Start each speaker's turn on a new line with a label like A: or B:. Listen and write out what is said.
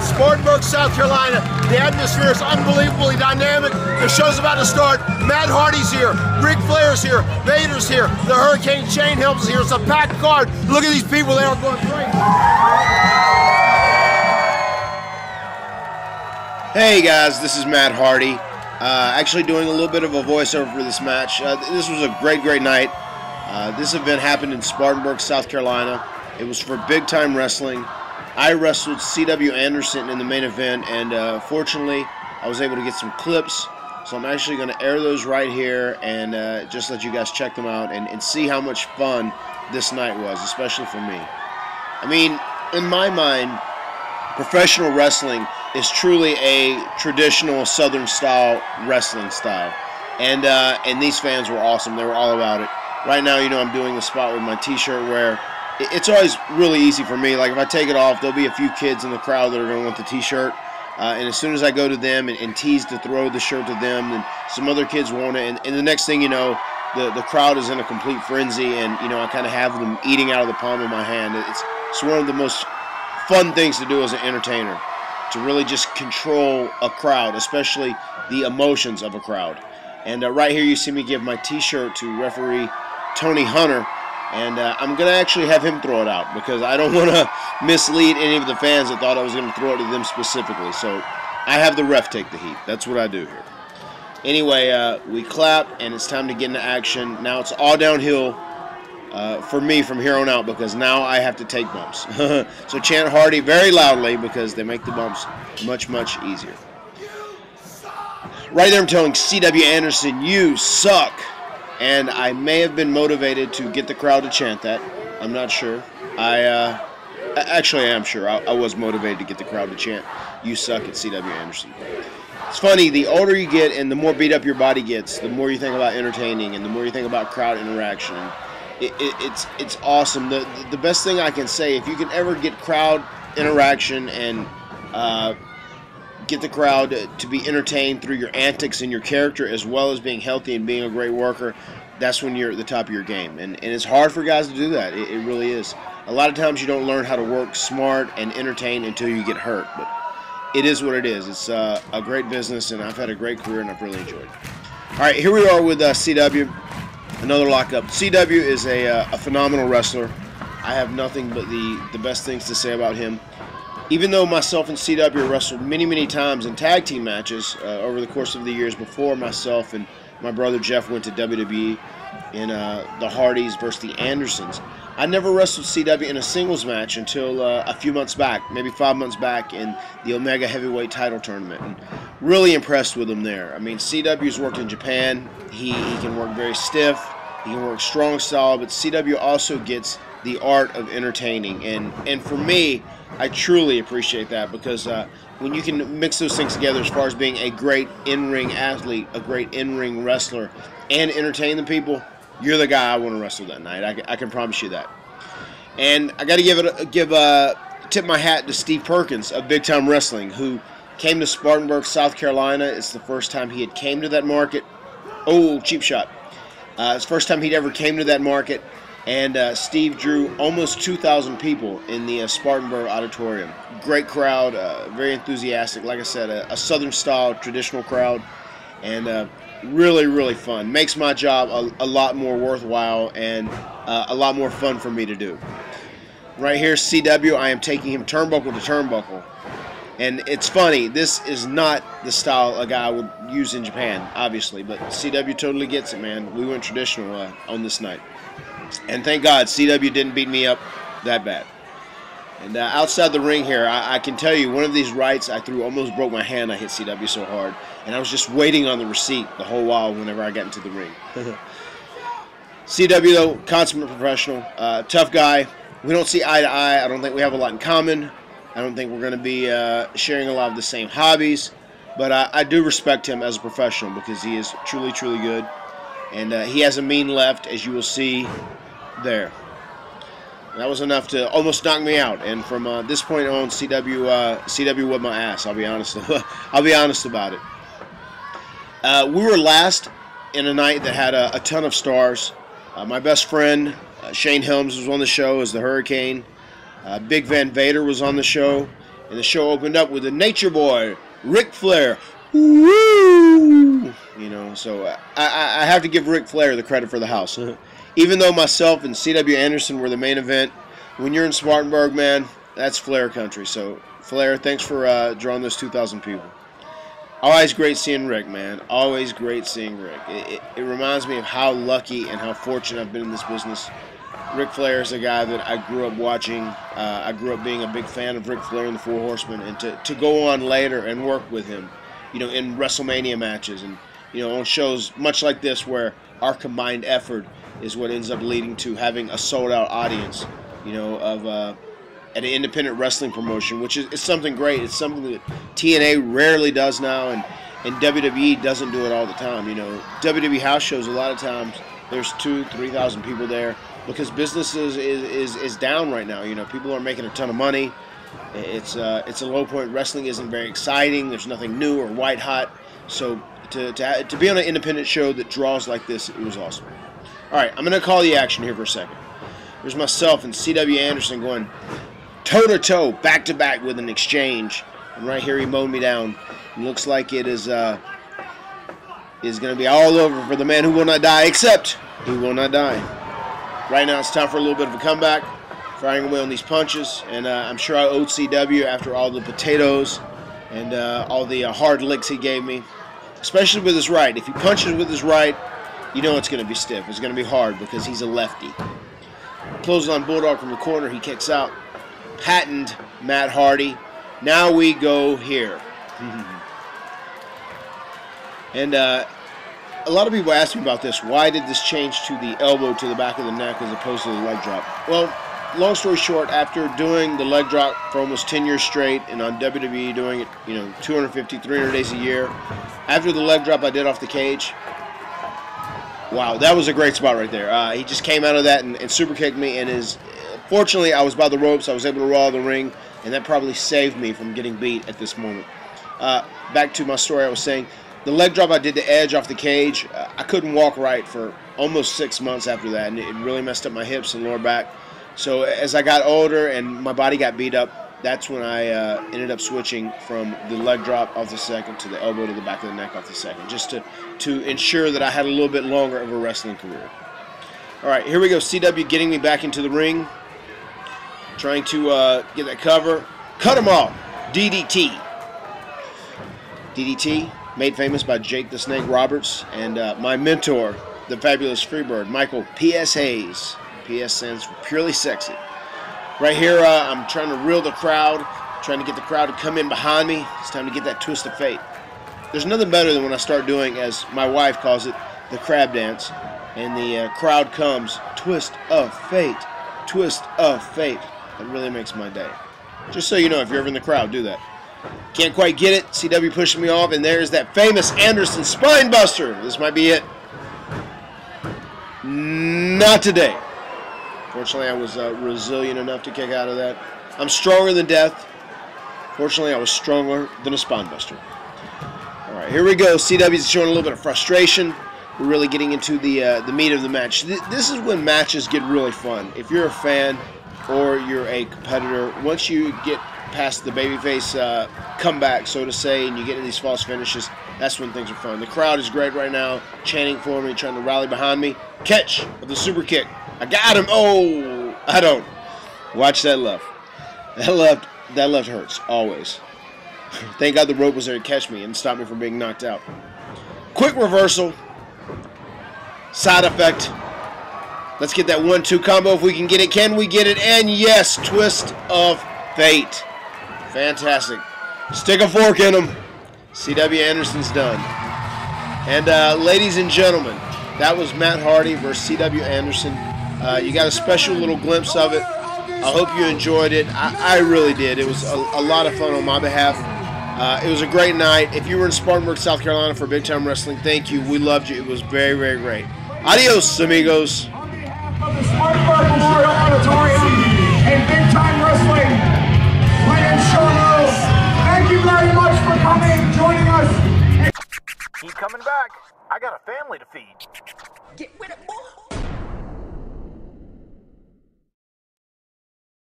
A: Spartanburg, South Carolina. The atmosphere is unbelievably dynamic. The show's about to start. Matt Hardy's here. Ric Flair's here. Vader's here. The Hurricane Shane Helms is here. It's a packed card. Look at these people. They are going crazy.
B: Hey guys, this is Matt Hardy. Actually doing a little bit of a voiceover for this match. This was a great night. This event happened in Spartanburg, South Carolina. It was for big time wrestling. I wrestled C.W. Anderson in the main event, and fortunately I was able to get some clips. So I'm actually going to air those right here and just let you guys check them out and see how much fun this night was, especially for me. I mean, in my mind, professional wrestling is truly a traditional Southern style wrestling style, and these fans were awesome. They were all about it. Right now, you know, I'm doing a spot with my T-shirt where it's always really easy for me. Like if I take it off, there'll be a few kids in the crowd that are going to want the T-shirt, and as soon as I go to them and tease to throw the shirt to them, then some other kids want it, and the next thing you know, the crowd is in a complete frenzy, and you know, I kind of have them eating out of the palm of my hand. It's one of the most fun things to do as an entertainer, to really just control a crowd, especially the emotions of a crowd. And right here you see me give my T-shirt to referee Tony Hunter, and I'm going to actually have him throw it out because I don't want to mislead any of the fans that thought I was going to throw it to them specifically. So I have the ref take the heat. That's what I do here. Anyway, we clap and it's time to get into action. Now it's all downhill for me from here on out because now I have to take bumps. So chant Hardy very loudly because they make the bumps much easier. Right there I'm telling C.W. Anderson, you suck. And I may have been motivated to get the crowd to chant that. I'm not sure. Actually I am sure. I was motivated to get the crowd to chant, you suck at C.W. Anderson. It's funny, the older you get and the more beat up your body gets, the more you think about entertaining and the more you think about crowd interaction. It's awesome. The best thing I can say, if you can ever get crowd interaction and get the crowd to be entertained through your antics and your character as well as being healthy and being a great worker, that's when you're at the top of your game. And it's hard for guys to do that. It really is. A lot of times you don't learn how to work smart and entertain until you get hurt. But it is what it is. It's a great business, and I've had a great career, and I've really enjoyed it. All right, here we are with CW. Another lockup. CW is a phenomenal wrestler. I have nothing but the best things to say about him. Even though myself and CW wrestled many times in tag team matches over the course of the years before myself and my brother Jeff went to WWE in the Hardys versus the Andersons, I never wrestled CW in a singles match until a few months back, maybe 5 months back in the Omega Heavyweight title tournament. And really impressed with him there. I mean, CW's worked in Japan. He can work very stiff. He can work strong style, but CW also gets the art of entertaining. And for me, I truly appreciate that because when you can mix those things together as far as being a great in-ring athlete, a great in-ring wrestler, and entertain the people, you're the guy I want to wrestle that night. I can promise you that. And I got to tip my hat to Steve Perkins of Big Time Wrestling, who came to Spartanburg, South Carolina. It's the first time he had came to that market. Oh, cheap shot. It's the first time he'd ever came to that market. And Steve drew almost 2,000 people in the Spartanburg Auditorium. Great crowd, very enthusiastic. Like I said, a Southern-style traditional crowd, and really fun. Makes my job a lot more worthwhile and a lot more fun for me to do. Right here, CW, I am taking him turnbuckle to turnbuckle. And it's funny, this is not the style a guy would use in Japan, obviously, but CW totally gets it, man. We went traditional on this night. And thank God CW didn't beat me up that bad. And outside the ring here, I can tell you, one of these rights I threw almost broke my hand. I hit CW so hard. And I was just waiting on the receipt the whole while whenever I got into the ring. CW, though, consummate professional. Tough guy. We don't see eye to eye. I don't think we have a lot in common. I don't think we're going to be sharing a lot of the same hobbies. But I do respect him as a professional because he is truly good. And he has a mean left, as you will see there. That was enough to almost knock me out. And from this point on, CW whipped my ass. I'll be honest. I'll be honest about it. We were last in a night that had a ton of stars. My best friend Shane Helms was on the show as the Hurricane. Big Van Vader was on the show, And the show opened up with the Nature Boy, Ric Flair. Woo! You know, so I have to give Ric Flair the credit for the house. Even though myself and C.W. Anderson were the main event, when you're in Spartanburg, man, that's Flair country. So, Flair, thanks for drawing those 2,000 people. Always great seeing Rick, man. Always great seeing Rick. It reminds me of how lucky and how fortunate I've been in this business. Ric Flair is a guy that I grew up watching. I grew up being a big fan of Ric Flair and the Four Horsemen, and to go on later and work with him, you know, in WrestleMania matches and, you know, on shows much like this where our combined effort is what ends up leading to having a sold-out audience, you know, of at an independent wrestling promotion, which is something great. It's something that TNA rarely does now, and WWE doesn't do it all the time. You know, WWE house shows, a lot of times there's 2,000-3,000 people there because business is down right now. You know, people aren't making a ton of money. It's a low point. Wrestling isn't very exciting. There's nothing new or white hot. So to be on an independent show that draws like this, it was awesome. All right, I'm going to call the action here for a second. There's myself and C.W. Anderson going toe-to-toe, back-to-back with an exchange. And right here he mowed me down. It looks like it is going to be all over for the man who will not die, except he will not die. Right now it's time for a little bit of a comeback, firing away on these punches. And I'm sure I owed CW after all the potatoes and all the hard licks he gave me, especially with his right. If he punches with his right, you know it's going to be stiff. It's going to be hard because he's a lefty. Closes on Bulldog from the corner. He kicks out. Patent Matt Hardy. Now we go here. And a lot of people ask me about this. Why did this change to the elbow to the back of the neck as opposed to the leg drop? Well, long story short, after doing the leg drop for almost 10 years straight and on WWE doing it, you know, 250, 300 days a year, after the leg drop I did off the cage, wow, that was a great spot right there. He just came out of that and super kicked me, and fortunately I was by the ropes. I was able to roll out of the ring, and that probably saved me from getting beat at this moment. Back to my story, I was saying, the leg drop I did to Edge off the cage, I couldn't walk right for almost 6 months after that, and it really messed up my hips and lower back. So as I got older and my body got beat up, that's when I ended up switching from the leg drop off the second to the elbow to the back of the neck off the second, just to ensure that I had a little bit longer of a wrestling career. All right, here we go. CW getting me back into the ring, trying to get that cover. Cut him off. DDT. DDT, made famous by Jake the Snake Roberts and my mentor, the fabulous Freebird, Michael P.S. Hayes. P.S. stands for Purely Sexy. Right here, I'm trying to reel the crowd, trying to get the crowd to come in behind me. It's time to get that twist of fate. There's nothing better than when I start doing, as my wife calls it, the crab dance, and the crowd comes, twist of fate, twist of fate. That really makes my day. Just so you know, if you're ever in the crowd, do that. Can't quite get it. CW pushing me off, and there's that famous Anderson spine buster. This might be it. Not today. Fortunately, I was resilient enough to kick out of that. I'm stronger than death. Fortunately, I was stronger than a spine buster. All right, here we go. CW's showing a little bit of frustration. We're really getting into the meat of the match. This is when matches get really fun. If you're a fan or you're a competitor, once you get past the babyface comeback, so to say, and you get into these false finishes, that's when things are fun. The crowd is great right now, chanting for me, trying to rally behind me. Catch of the super kick. I got him. Oh, I don't. Watch that left. That left hurts, always. Thank God the rope was there to catch me and stop me from being knocked out. Quick reversal. Side effect. Let's get that 1-2 combo if we can get it. Can we get it? And yes, twist of fate. Fantastic. Stick a fork in him. C.W. Anderson's done. And ladies and gentlemen, that was Matt Hardy versus C.W. Anderson. You got a special little glimpse of it. I hope you enjoyed it. I really did. It was a lot of fun on my behalf. It was a great night. If you were in Spartanburg, South Carolina for Big Time Wrestling, thank you. We loved you. It was very, very great. Adios, amigos.
C: Of the Spartanburg Memorial Auditorium and Big Time Wrestling, my name's Sean Rose. Thank you very much for coming, joining us.
D: Keep coming back. I got a family to feed.
E: Get with it, boy.